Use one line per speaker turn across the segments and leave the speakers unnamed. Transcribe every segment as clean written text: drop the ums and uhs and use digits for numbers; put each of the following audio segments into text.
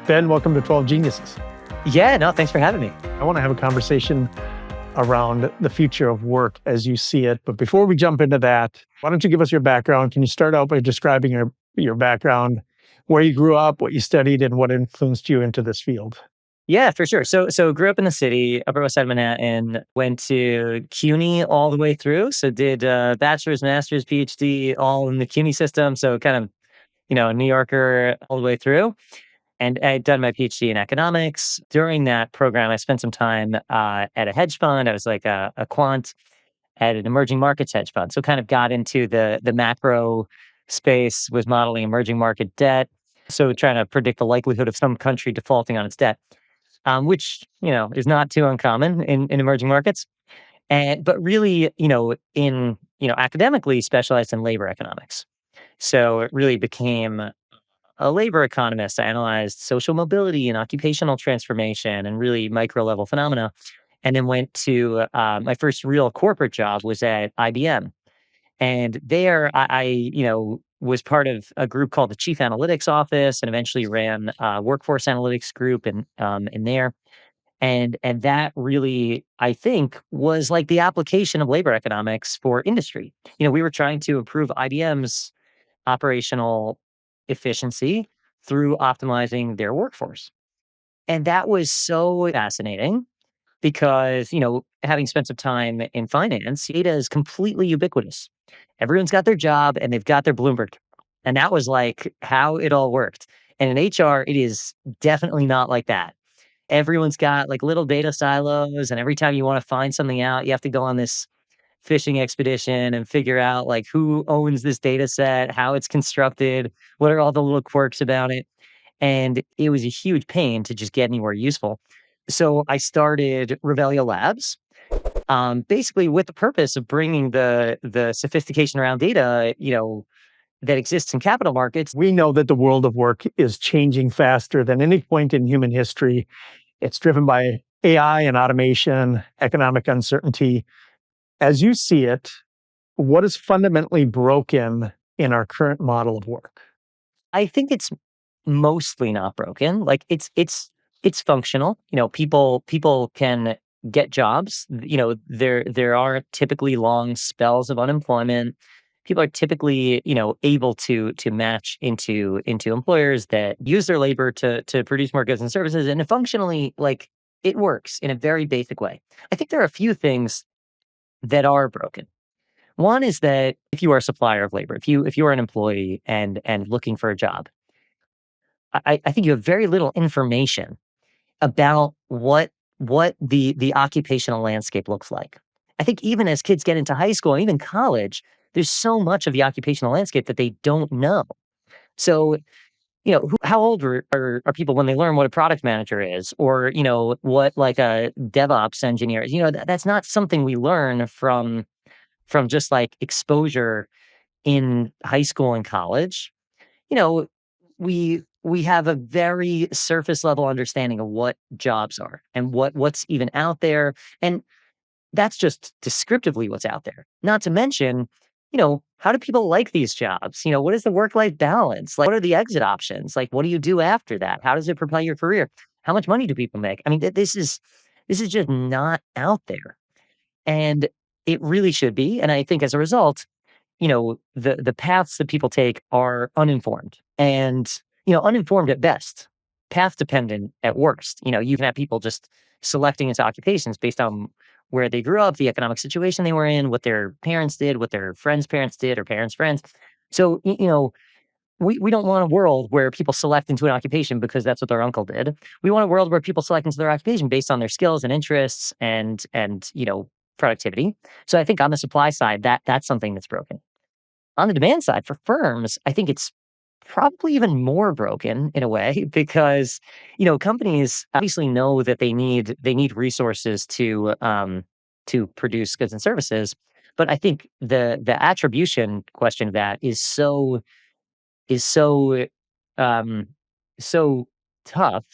Ben, welcome to 12 Geniuses.
Yeah, no, thanks for having me.
I want to have a conversation around the future of work as you see it. But before we jump into that, why don't you give us your background? Can you start out by describing your background, where you grew up, what you studied, and what influenced you into this field?
Yeah, for sure. So grew up in the city, Upper West Side of Manhattan, went to CUNY all the way through. So did bachelor's, master's, PhD, all in the CUNY system. So kind of, a New Yorker all the way through. And I'd done my PhD in economics. During that program, I spent some time at a hedge fund. I was like a quant at an emerging markets hedge fund. So kind of got into the macro space, was modeling emerging market debt. So trying to predict the likelihood of some country defaulting on its debt, which, is not too uncommon in emerging markets. But really, academically specialized in labor economics. So it really became a labor economist. I analyzed social mobility and occupational transformation and really micro level phenomena. And then went to my first real corporate job was at IBM. And there I was part of a group called the Chief Analytics Office and eventually ran a workforce analytics group in there. And that really, I think, was like the application of labor economics for industry. We were trying to improve IBM's operational efficiency through optimizing their workforce. And that was so fascinating because, having spent some time in finance, data is completely ubiquitous. Everyone's got their job and they've got their Bloomberg. And that was like how it all worked. And in HR, it is definitely not like that. Everyone's got like little data silos, and every time you want to find something out, you have to go on this fishing expedition and figure out like who owns this data set, how it's constructed, what are all the little quirks about it. And it was a huge pain to just get anywhere useful. So I started Revelio Labs, basically with the purpose of bringing the sophistication around data, that exists in capital markets.
We know that the world of work is changing faster than any point in human history. It's driven by AI and automation, economic uncertainty. As you see it, what is fundamentally broken in our current model of work?
I think it's mostly not broken. Like it's functional. People can get jobs. There are typically long spells of unemployment. People are typically, able to match into employers that use their labor to produce more goods and services. And functionally, like it works in a very basic way. I think there are a few things that are broken. One is that if you are a supplier of labor, if you are an employee and looking for a job, I think you have very little information about what the occupational landscape looks like. I think even as kids get into high school and even college, there's so much of the occupational landscape that they don't know. So, how old are people when they learn what a product manager is, or what like a DevOps engineer is? That's not something we learn from just like exposure in high school and college. You know, we have a very surface level understanding of what jobs are and what's even out there. And that's just descriptively what's out there. Not to mention, how do people like these jobs? What is the work-life balance? Like, what are the exit options? Like, what do you do after that? How does it propel your career? How much money do people make? I mean, this is just not out there. And it really should be. And I think as a result, the paths that people take are uninformed and, uninformed at best, path dependent at worst. You can have people just selecting into occupations based on where they grew up, the economic situation they were in, what their parents did, what their friends' parents did, or parents' friends. So, we don't want a world where people select into an occupation because that's what their uncle did. We want a world where people select into their occupation based on their skills and interests and productivity. So I think on the supply side, that's something that's broken. On the demand side for firms, I think it's probably even more broken in a way because companies obviously know that they need resources to produce goods and services, but I think the attribution question of that is so um, so tough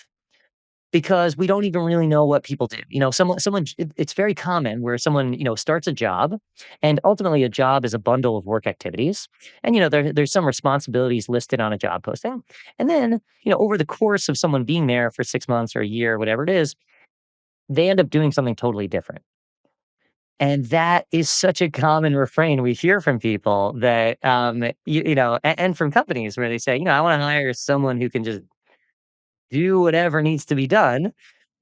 because we don't even really know what people do. It's very common where someone, starts a job, and ultimately a job is a bundle of work activities. And, there's some responsibilities listed on a job posting. And then, over the course of someone being there for 6 months or a year, whatever it is, they end up doing something totally different. And that is such a common refrain we hear from people that, and from companies where they say, I want to hire someone who can just do whatever needs to be done,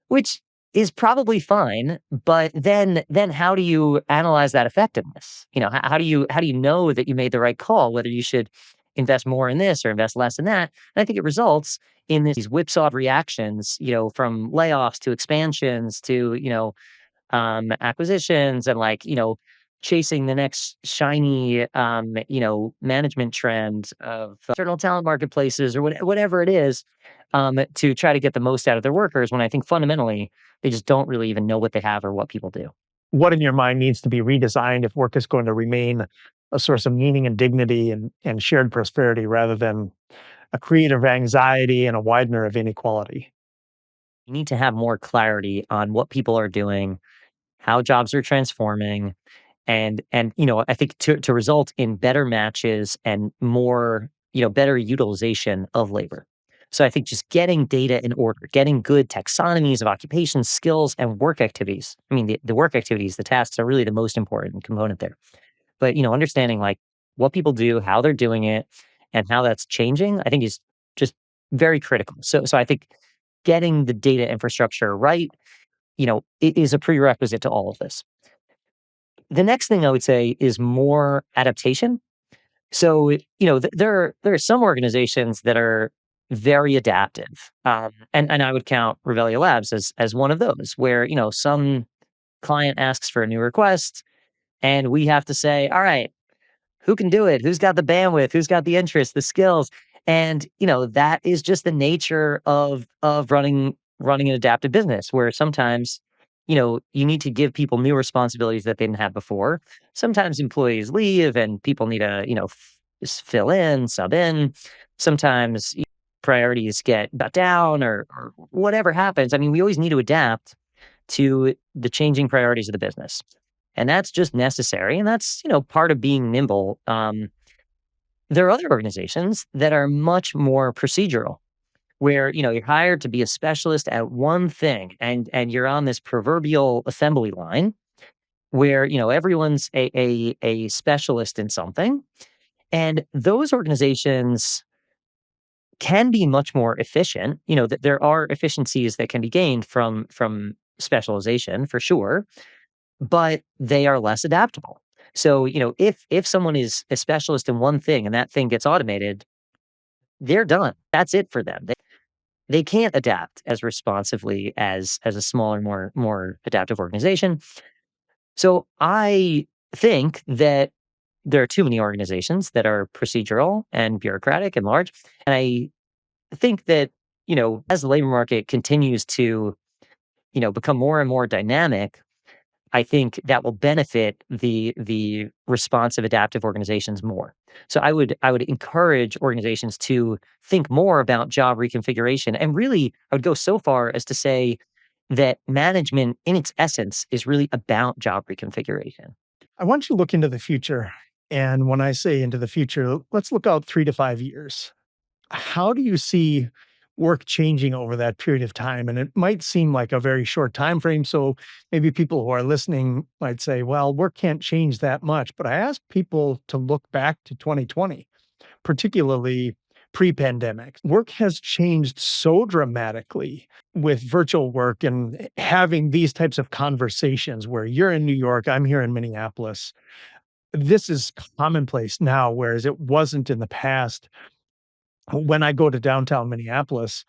which is probably fine. But then how do you analyze that effectiveness? How do you know that you made the right call, whether you should invest more in this or invest less in that? And I think it results in these whipsaw reactions, from layoffs to expansions to, acquisitions, and chasing the next shiny management trend of external talent marketplaces or whatever it is, to try to get the most out of their workers, when I think fundamentally they just don't really even know what they have or what people do.
What in your mind needs to be redesigned if work is going to remain a source of meaning and dignity and shared prosperity rather than a creator of anxiety and a widener of inequality?
You need to have more clarity on what people are doing, how jobs are transforming, and I think to result in better matches and more, better utilization of labor. So I think just getting data in order, getting good taxonomies of occupations, skills, and work activities. I mean, the work activities, the tasks are really the most important component there. But understanding what people do, how they're doing it, and how that's changing, I think is just very critical. So I think getting the data infrastructure right, it is a prerequisite to all of this. The next thing I would say is more adaptation. So, there are some organizations that are very adaptive, and I would count Revelio Labs as one of those, where some client asks for a new request, and we have to say, all right, who can do it? Who's got the bandwidth? Who's got the interest, the skills? And that is just the nature of running an adaptive business, where sometimes you need to give people new responsibilities that they didn't have before. Sometimes employees leave and people need to just fill in, sub in. Sometimes priorities get cut down, or whatever happens. I mean, we always need to adapt to the changing priorities of the business. And that's just necessary. And that's, part of being nimble. There are other organizations that are much more procedural, where, you're hired to be a specialist at one thing, and you're on this proverbial assembly line where, everyone's a specialist in something. And those organizations can be much more efficient. That there are efficiencies that can be gained from specialization for sure, but they are less adaptable. So, if someone is a specialist in one thing and that thing gets automated, they're done. That's it for them. They can't adapt as responsively as a smaller, more adaptive organization. So I think that there are too many organizations that are procedural and bureaucratic and large. And I think that, as the labor market continues to, become more and more dynamic, I think that will benefit the responsive adaptive organizations more. So I would encourage organizations to think more about job reconfiguration. And really, I would go so far as to say that management in its essence is really about job reconfiguration.
I want you to look into the future. And when I say into the future, let's look out 3 to 5 years. How do you see work changing over that period of time? And it might seem like a very short time frame. So maybe people who are listening might say, well, work can't change that much. But I ask people to look back to 2020, particularly pre-pandemic. Work has changed so dramatically with virtual work and having these types of conversations where you're in New York, I'm here in Minneapolis. This is commonplace now, whereas it wasn't in the past. When I go to downtown Minneapolis,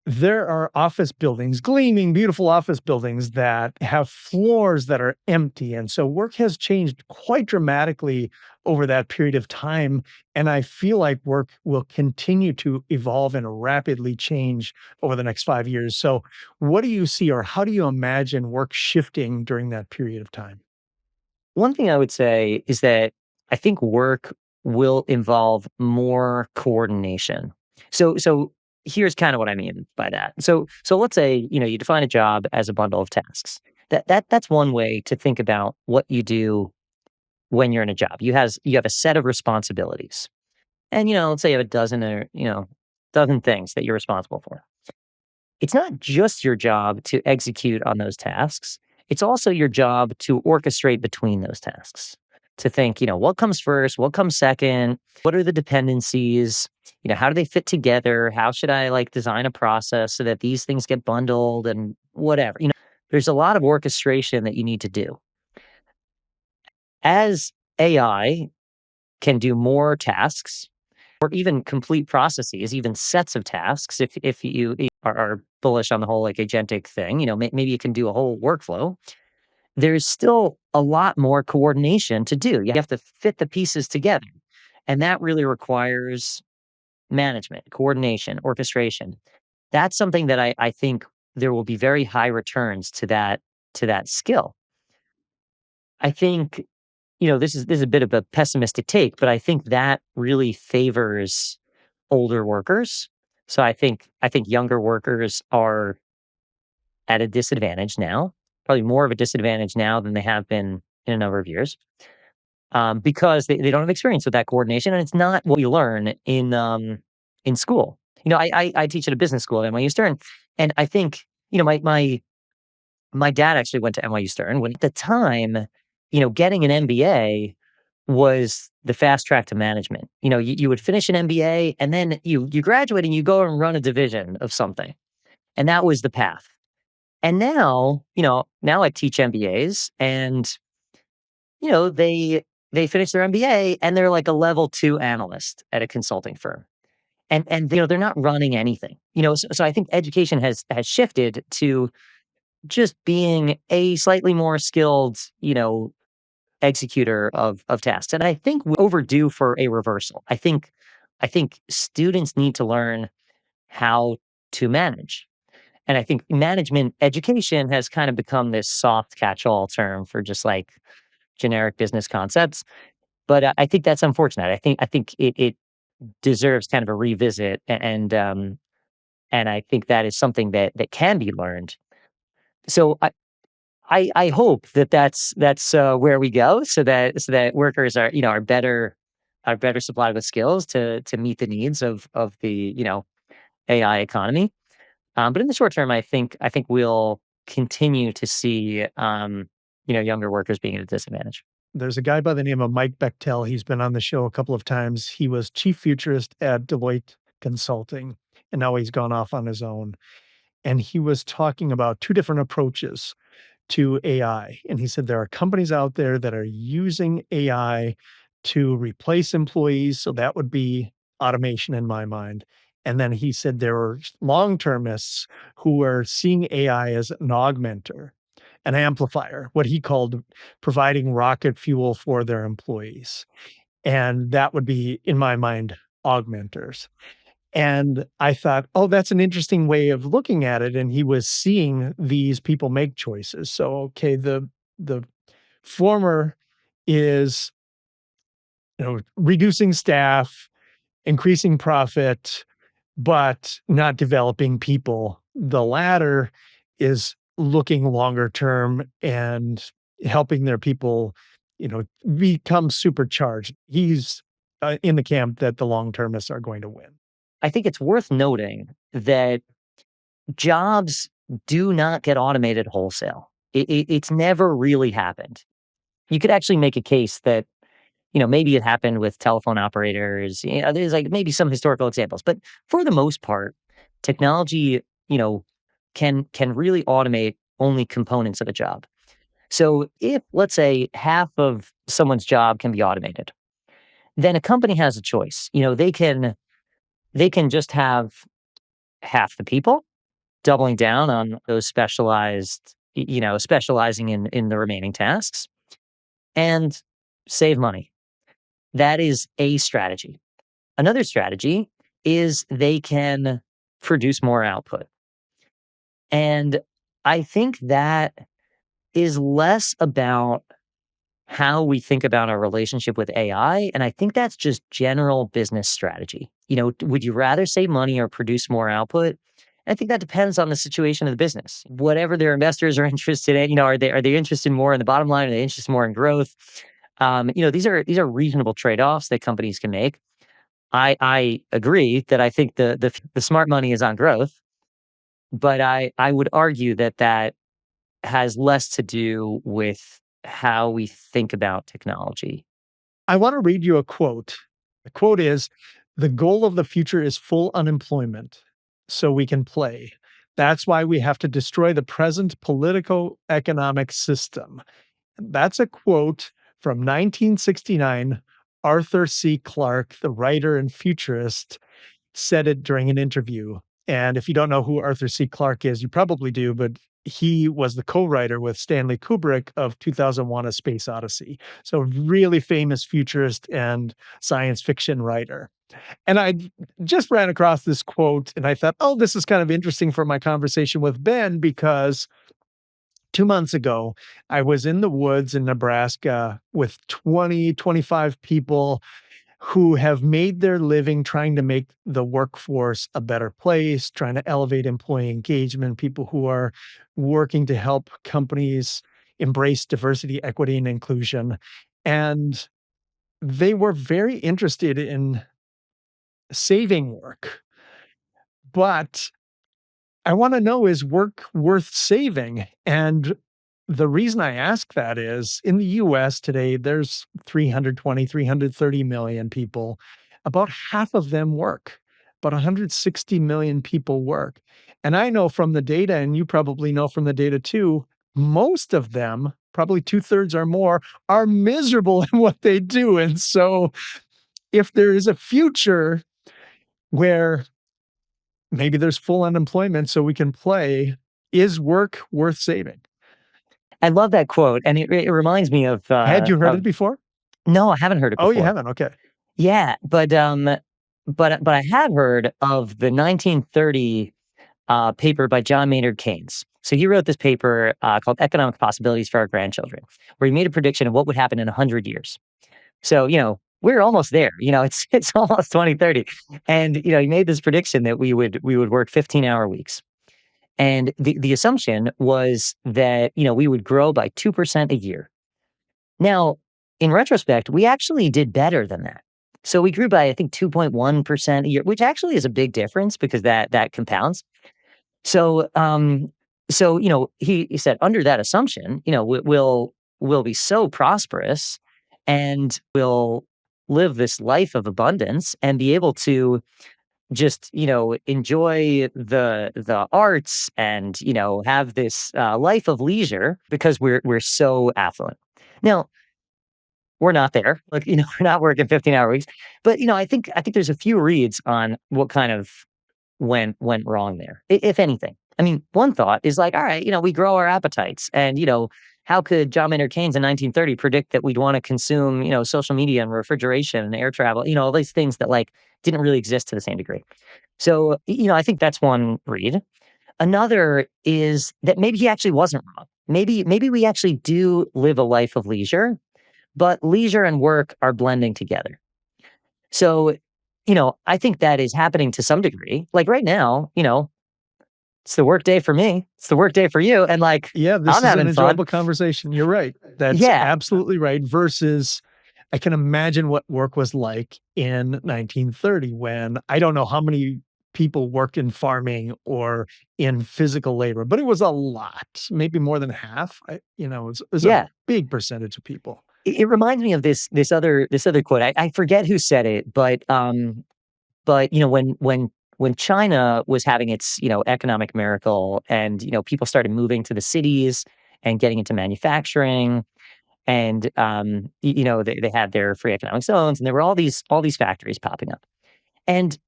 there are office buildings, gleaming, beautiful office buildings that have floors that are empty. And so work has changed quite dramatically over that period of time. And I feel like work will continue to evolve and rapidly change over the next 5 years. So, what do you see, or how do you imagine work shifting during that period of time?
One thing I would say is that I think work will involve more coordination. So here's kind of what I mean by that. So let's say, you define a job as a bundle of tasks. That's one way to think about what you do when you're in a job. You have a set of responsibilities. And let's say you have a dozen or, dozen things that you're responsible for. It's not just your job to execute on those tasks. It's also your job to orchestrate between those tasks. To think, what comes first, what comes second, what are the dependencies, how do they fit together? How should I like design a process so that these things get bundled and whatever. There's a lot of orchestration that you need to do. As AI can do more tasks or even complete processes, even sets of tasks. If you are bullish on the whole like agentic thing, maybe you can do a whole workflow. There's still a lot more coordination to do. You have to fit the pieces together, and that really requires management, coordination, orchestration. That's something that I think there will be very high returns to that skill. I think this is a bit of a pessimistic take, but I think that really favors older workers. So I think younger workers are at a disadvantage now, probably more of a disadvantage now than they have been in a number of years, because they don't have experience with that coordination, and it's not what you learn in school. I teach at a business school at NYU Stern, and I think my dad actually went to NYU Stern when at the time, getting an MBA was the fast track to management. You would finish an MBA and then you graduate and you go and run a division of something. And that was the path. And now I teach MBAs and they finish their MBA and they're like a level 2 analyst at a consulting firm. And they're not running anything. So I think education has shifted to just being a slightly more skilled, executor of tasks. And I think we're overdue for a reversal. I think students need to learn how to manage. And I think management education has kind of become this soft catch-all term for just like generic business concepts. But I think that's unfortunate. I think it deserves kind of a revisit, and I think that is something that can be learned. So I hope that that's where we go, so that workers are better supplied with skills to meet the needs of the AI economy. But in the short term, I think we'll continue to see younger workers being at a disadvantage.
There's a guy by the name of Mike Bechtel. He's been on the show a couple of times. He was chief futurist at Deloitte Consulting, and now he's gone off on his own. And he was talking about two different approaches to AI. And he said there are companies out there that are using AI to replace employees. So that would be automation in my mind. And then he said there are long termists who are seeing AI as an augmenter, an amplifier, what he called providing rocket fuel for their employees. And that would be, in my mind, augmenters. And I thought, oh, that's an interesting way of looking at it. And he was seeing these people make choices. So, okay, the former is, reducing staff, increasing profit, but not developing people. The latter is looking longer term and helping their people, become supercharged. He's in the camp that the long termists are going to win.
I think it's worth noting that jobs do not get automated wholesale. It's never really happened. You could actually make a case that maybe it happened with telephone operators. There's like maybe some historical examples, but for the most part, technology, can really automate only components of a job. So if let's say half of someone's job can be automated, then a company has a choice. They can just have half the people doubling down on those specializing in the remaining tasks and save money. That is a strategy. Another strategy is they can produce more output. And I think that is less about how we think about our relationship with AI. And I think that's just general business strategy. Would you rather save money or produce more output? I think that depends on the situation of the business. Whatever their investors are interested in, are they interested more in the bottom line? Are they interested more in growth? These are reasonable trade-offs that companies can make. I agree that I think the smart money is on growth, but I would argue that has less to do with how we think about technology.
I want to read you a quote. The quote is, "The goal of the future is full unemployment, so we can play. That's why we have to destroy the present political economic system." That's a quote from 1969. Arthur C. Clarke, the writer and futurist, said it during an interview. And if you don't know who Arthur C. Clarke is, you probably do, but he was the co-writer with Stanley Kubrick of 2001: A Space Odyssey. So really famous futurist and science fiction writer. And I just ran across this quote and I thought, oh, this is kind of interesting for my conversation with Ben, because 2 months ago, I was in the woods in Nebraska with 20, 25 people who have made their living trying to make the workforce a better place, trying to elevate employee engagement, people who are working to help companies embrace diversity, equity, and inclusion. And they were very interested in saving work. But I want to know, is work worth saving? And the reason I ask that is in the US today, there's 320, 330 million people. About half of them work. About 160 million people work. And I know from the data, and you probably know from the data too, most of them, probably 2/3 or more, are miserable in what they do. And so if there is a future where maybe there's full unemployment so we can play, is work worth saving?
I love that quote, and it reminds me of
Had you heard it before?
no, I haven't heard it
Oh, you
before.
haven't? Okay.
Yeah, but I have heard of the 1930 paper by John Maynard Keynes. So he wrote this paper called "Economic Possibilities for Our Grandchildren," where he made a prediction of what would happen in 100 years. So we're almost there. It's almost 2030, and he made this prediction that we would work 15-hour weeks. And the assumption was that, we would grow by 2% a year. Now, in retrospect, we actually did better than that. So we grew by, I think, 2.1% a year, which actually is a big difference because that compounds. So, he said under that assumption, we'll be so prosperous and we'll live this life of abundance and be able to just enjoy the arts and have this life of leisure because we're so affluent. Now we're not there, like we're not working 15-hour weeks, but I think there's a few reads on what kind of went wrong there, if anything. I mean, one thought is like, all right, we grow our appetites, and how could John Maynard Keynes in 1930 predict that we'd want to consume social media and refrigeration and air travel, all these things that like didn't really exist to the same degree. So I think that's one read. Another is that maybe he actually wasn't wrong. Maybe we actually do live a life of leisure, but leisure and work are blending together. So I think that is happening to some degree. Like right now, it's the work day for me. It's the work day for you. And like,
Yeah, this
I'm
is an
having fun.
enjoyable conversation. You're right. That's
Yeah.
absolutely right. Versus, I can imagine what work was like in 1930 when I don't know how many people worked in farming or in physical labor, but it was a lot, maybe more than half. It was a
Yeah.
big percentage of people.
It reminds me of this other quote. I forget who said it, but when China was having its economic miracle, and people started moving to the cities and getting into manufacturing, and they had their free economic zones, and there were all these factories popping up, and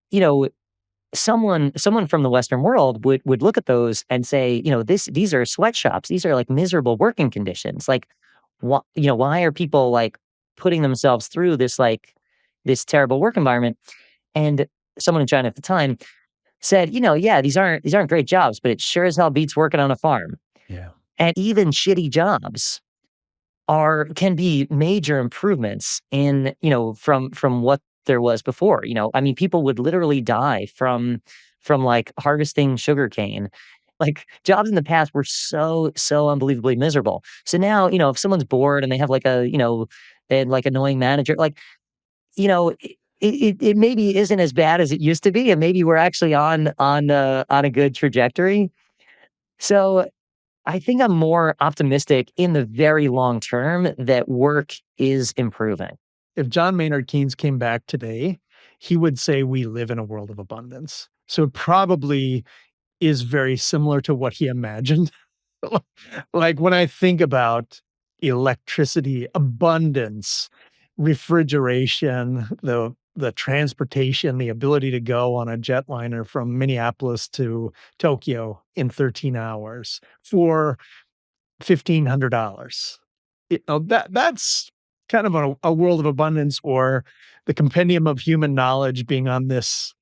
you know someone from the Western world would look at those and say, these are sweatshops, these are like miserable working conditions, like why are people like putting themselves through this terrible work environment? And someone in China at the time said, yeah, these aren't great jobs, but it sure as hell beats working on a farm.
Yeah.
And even shitty jobs can be major improvements in, from what there was before. I mean, people would literally die from like harvesting sugarcane. Like jobs in the past were so unbelievably miserable. So now, if someone's bored and they have like and like annoying manager, like, it maybe isn't as bad as it used to be, and maybe we're actually on a good trajectory. So I think I'm more optimistic in the very long term that work is improving.
If John Maynard Keynes came back today, he would say we live in a world of abundance. So it probably is very similar to what he imagined. Like when I think about electricity, abundance, refrigeration, the transportation, the ability to go on a jetliner from Minneapolis to Tokyo in 13 hours for $1,500. That's kind of a world of abundance, or the compendium of human knowledge being on this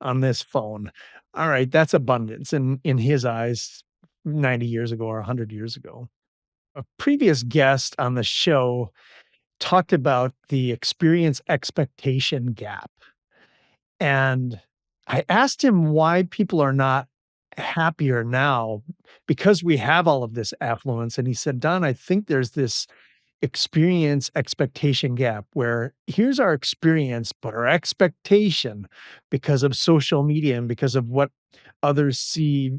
phone. All right, that's abundance in his eyes 90 years ago or 100 years ago. A previous guest on the show talked about the experience expectation gap. And I asked him why people are not happier now because we have all of this affluence. And he said, Don, I think there's this experience expectation gap where here's our experience, but our expectation, because of social media and because of what others see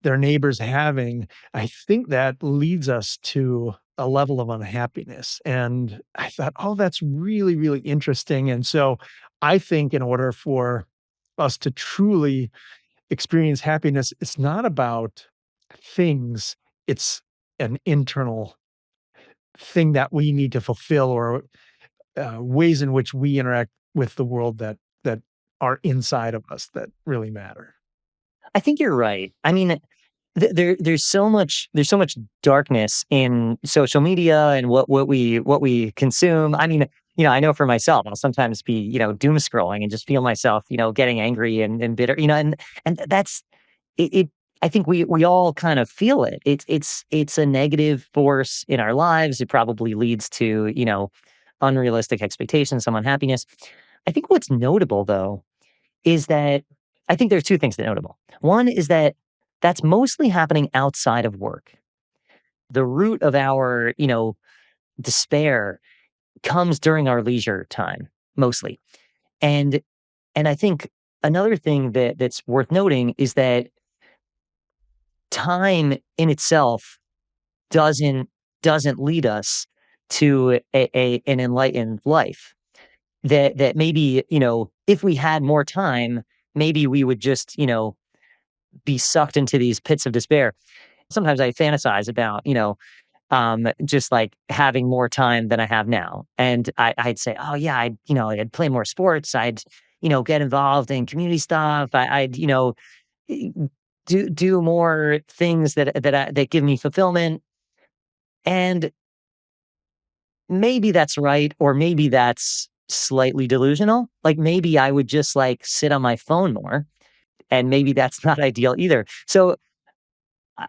their neighbors having, I think that leads us to a level of unhappiness. And I thought, oh, that's really, really interesting. And so I think in order for us to truly experience happiness, it's not about things, it's an internal thing that we need to fulfill, or ways in which we interact with the world that are inside of us that really matter.
I think you're right. I mean, there's so much darkness in social media and what we consume. I mean, I know for myself, I'll sometimes be, doom scrolling and just feel myself, getting angry and bitter, and that's it. I think we all kind of feel it. It's a negative force in our lives. It probably leads to, unrealistic expectations, some unhappiness. I think what's notable though is that I think there's two things that are notable. One is that that's mostly happening outside of work. The root of our, despair comes during our leisure time, mostly. And I think another thing that's worth noting is that time in itself doesn't doesn't lead us to an enlightened life. That maybe, if we had more time, maybe we would just, be sucked into these pits of despair. Sometimes I fantasize about, just like having more time than I have now. And I'd say, oh yeah, I'd play more sports. I'd, get involved in community stuff. I'd, e- do more things that give me fulfillment. And maybe that's right, or maybe that's slightly delusional. Like maybe I would just like sit on my phone more, and maybe that's not ideal either. So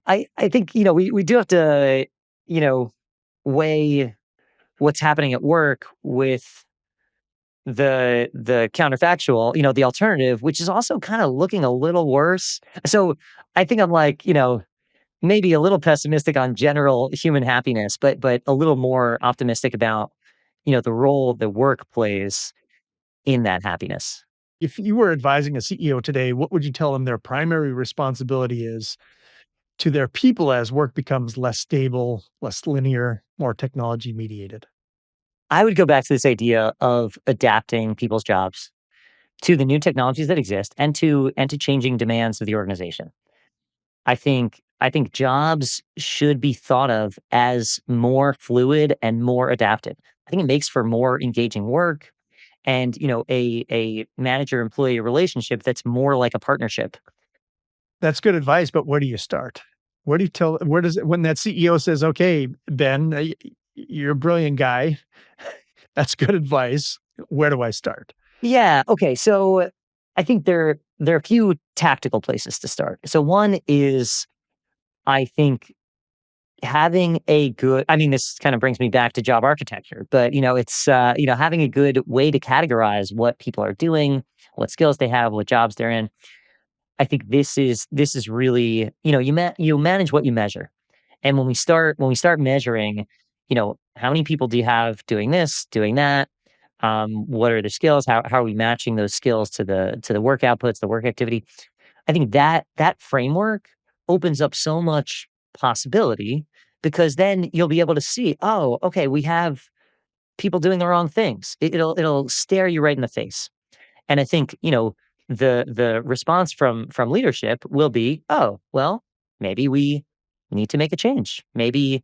I think, we do have to, you know, weigh what's happening at work with the counterfactual, the alternative, which is also kind of looking a little worse. So I think I'm like, maybe a little pessimistic on general human happiness, but a little more optimistic about, the role that work plays in that happiness.
If you were advising a CEO today, what would you tell them their primary responsibility is to their people as work becomes less stable, less linear, more technology mediated?
I would go back to this idea of adapting people's jobs to the new technologies that exist and to changing demands of the organization. I think jobs should be thought of as more fluid and more adaptive. I think it makes for more engaging work and, a manager employee relationship that's more like a partnership.
That's good advice, but where do you start? Where do you tell where does when that CEO says, "Okay, Ben, you're a brilliant guy. That's good advice. Where do I start?"
Yeah. Okay. So I think there are a few tactical places to start. So one is, I think, having a good, I mean, this kind of brings me back to job architecture, but it's having a good way to categorize what people are doing, what skills they have, what jobs they're in. I think this is really, you manage what you measure. And when we start measuring, how many people do you have doing this, doing that? What are the skills? How are we matching those skills to the work outputs, the work activity? I think that framework opens up so much possibility, because then you'll be able to see, oh, okay, we have people doing the wrong things. It'll stare you right in the face. And I think, the response from leadership will be, oh, well, maybe we need to make a change. Maybe,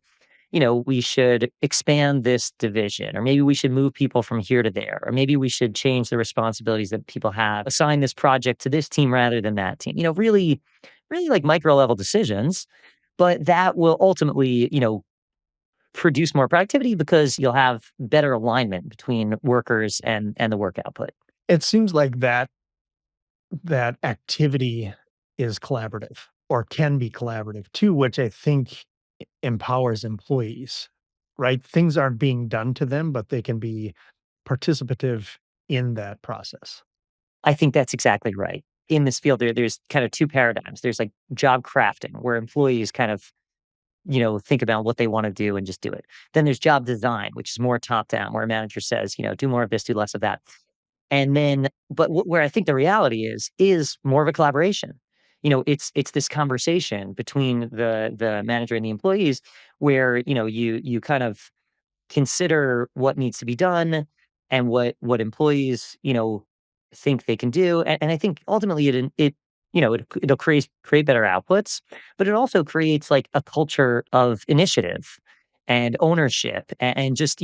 we should expand this division, or maybe we should move people from here to there, or maybe we should change the responsibilities that people have, assign this project to this team rather than that team. Really, really like micro level decisions, but that will ultimately, produce more productivity because you'll have better alignment between workers and the work output.
It seems like that activity is collaborative or can be collaborative too, which I think empowers employees, right? Things aren't being done to them, but they can be participative in that process.
I think that's exactly right. In this field, there's kind of two paradigms. There's like job crafting, where employees kind of, think about what they want to do and just do it. Then there's job design, which is more top down, where a manager says, do more of this, do less of that. And then, but where I think the reality is more of a collaboration. It's this conversation between the manager and the employees, where you kind of consider what needs to be done and what employees think they can do. And I think ultimately it'll create better outputs, but it also creates like a culture of initiative and ownership, and just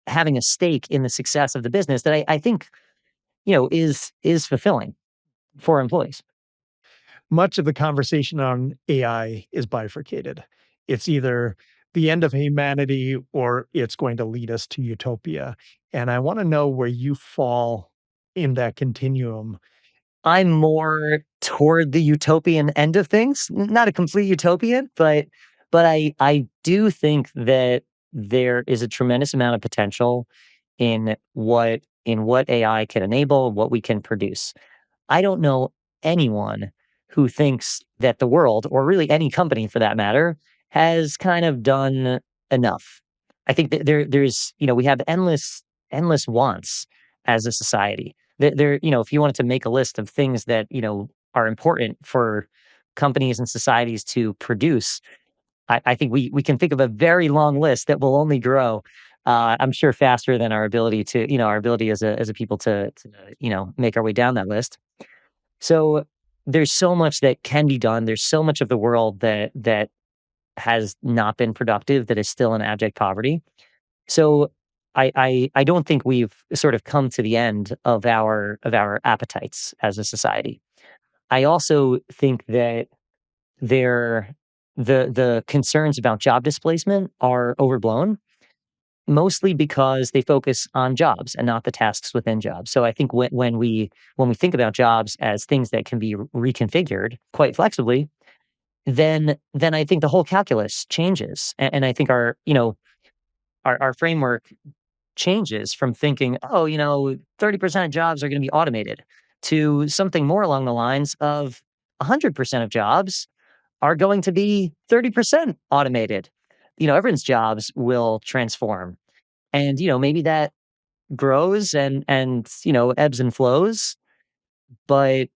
having a stake in the success of the business that I think is fulfilling for employees.
Much of the conversation on AI is bifurcated. It's either the end of humanity or it's going to lead us to utopia. And I want to know where you fall in that continuum.
I'm more toward the utopian end of things. Not a complete utopian, but I do think that there is a tremendous amount of potential in what AI can enable, what we can produce. I don't know anyone who thinks that the world, or really any company for that matter, has kind of done enough. I think that we have endless wants as a society. If you wanted to make a list of things that, are important for companies and societies to produce, I think we can think of a very long list that will only grow. I'm sure faster than our ability as a people to make our way down that list. So there's so much that can be done. There's so much of the world that has not been productive, that is still in abject poverty. So I don't think we've sort of come to the end of our appetites as a society. I also think that there the concerns about job displacement are overblown, mostly because they focus on jobs and not the tasks within jobs. So I think when we think about jobs as things that can be reconfigured quite flexibly, then I think the whole calculus changes. And I think our framework changes from thinking, oh, 30% of jobs are going to be automated, to something more along the lines of 100% of jobs are going to be 30% automated. Everyone's jobs will transform. And, maybe that grows and ebbs and flows, but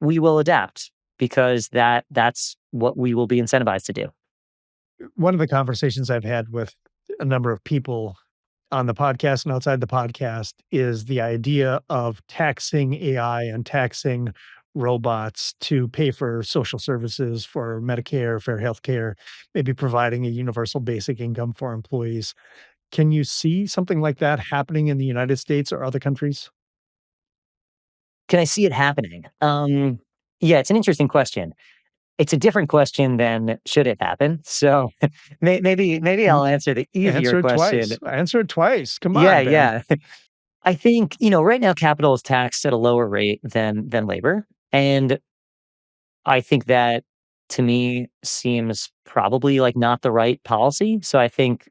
we will adapt, because that's what we will be incentivized to do.
One of the conversations I've had with a number of people on the podcast and outside the podcast is the idea of taxing AI and taxing robots to pay for social services, for Medicare, fair healthcare, maybe providing a universal basic income for employees. Can you see something like that happening in the United States or other countries?
Can I see it happening? Yeah, it's an interesting question. It's a different question than should it happen. So maybe
Mm,
I'll answer the easier
answer it
question.
twice. Answer it twice. Come
Yeah,
on, Ben.
yeah. I think, right now capital is taxed at a lower rate than labor. And I think that to me seems probably like not the right policy. So I think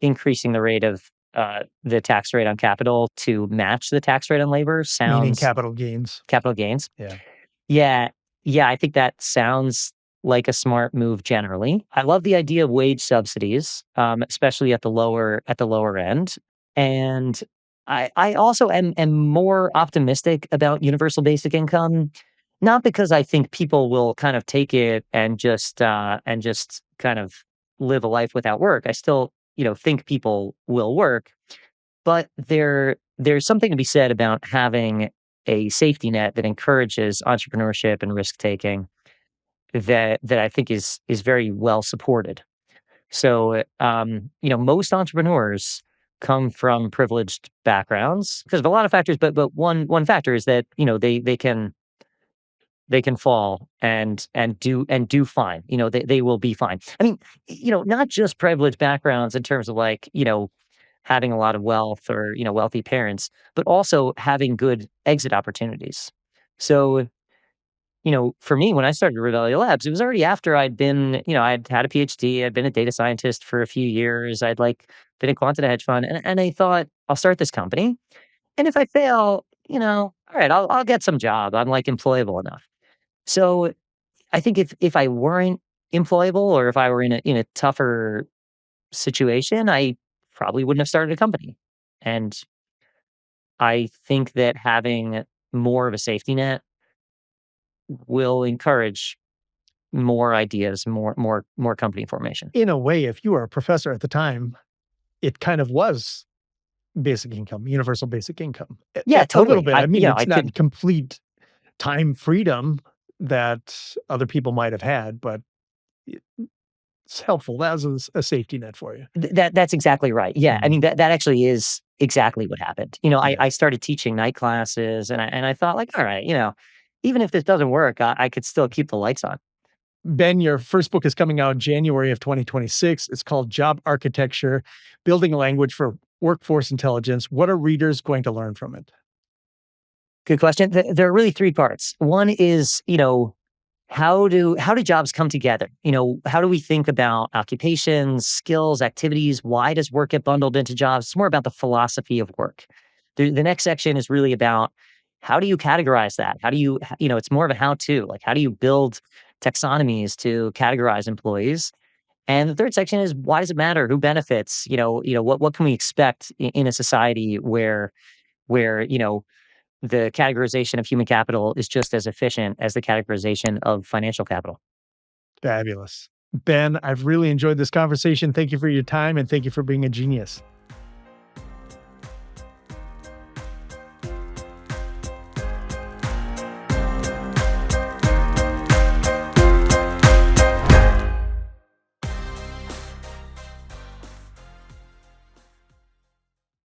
increasing the rate of the tax rate on capital to match the tax rate on labor
Meaning
sounds
capital gains.
capital gains.
Yeah.
Yeah. Yeah, I think that sounds like a smart move generally. I love the idea of wage subsidies, especially at the lower end. And I also am more optimistic about universal basic income, not because I think people will kind of take it and just kind of live a life without work. I still, think people will work, but there's something to be said about having a safety net that encourages entrepreneurship and risk taking that I think is very well supported. So, most entrepreneurs come from privileged backgrounds because of a lot of factors, but one factor is that they can fall and do fine. They will be fine. I mean, not just privileged backgrounds in terms of like having a lot of wealth or wealthy parents, but also having good exit opportunities. So for me, when I started Revelio Labs, it was already after I'd had a PhD, I'd been a data scientist for a few years, I'd like been a quant at a hedge fund, and I thought I'll start this company, and if I fail, all right, I'll get some job. I'm like employable enough. So I think if I weren't employable or if I were in a tougher situation, I probably wouldn't have started a company. And I think that having more of a safety net will encourage more ideas, more company formation.
In a way, if you were a professor at the time, it kind of was basic income, universal basic income.
Yeah,
A little
totally.
bit.
I
I mean,
you know, I
it's not
could
complete time freedom that other people might have had, but it's helpful. That was a safety net for you.
that's exactly right. Yeah, I
Mhm.
mean that actually is exactly what happened. I,
Yeah.
I started teaching night classes, and I thought like, all right, even if this doesn't work, I could still keep the lights on.
Ben, your first book is coming out January of 2026. It's called Job Architecture: Building a Language for Workforce Intelligence. What are readers going to learn from it?
Good question. There are really three parts. One is, how do jobs come together? How do we think about occupations, skills, activities? Why does work get bundled into jobs? It's more about the philosophy of work. The next section is really about how do you categorize that? How do it's more of a how to, like, how do you build taxonomies to categorize employees? And the third section is why does it matter? Who benefits? What can we expect in a society where the categorization of human capital is just as efficient as the categorization of financial capital.
Fabulous. Ben, I've really enjoyed this conversation. Thank you for your time and thank you for being a genius.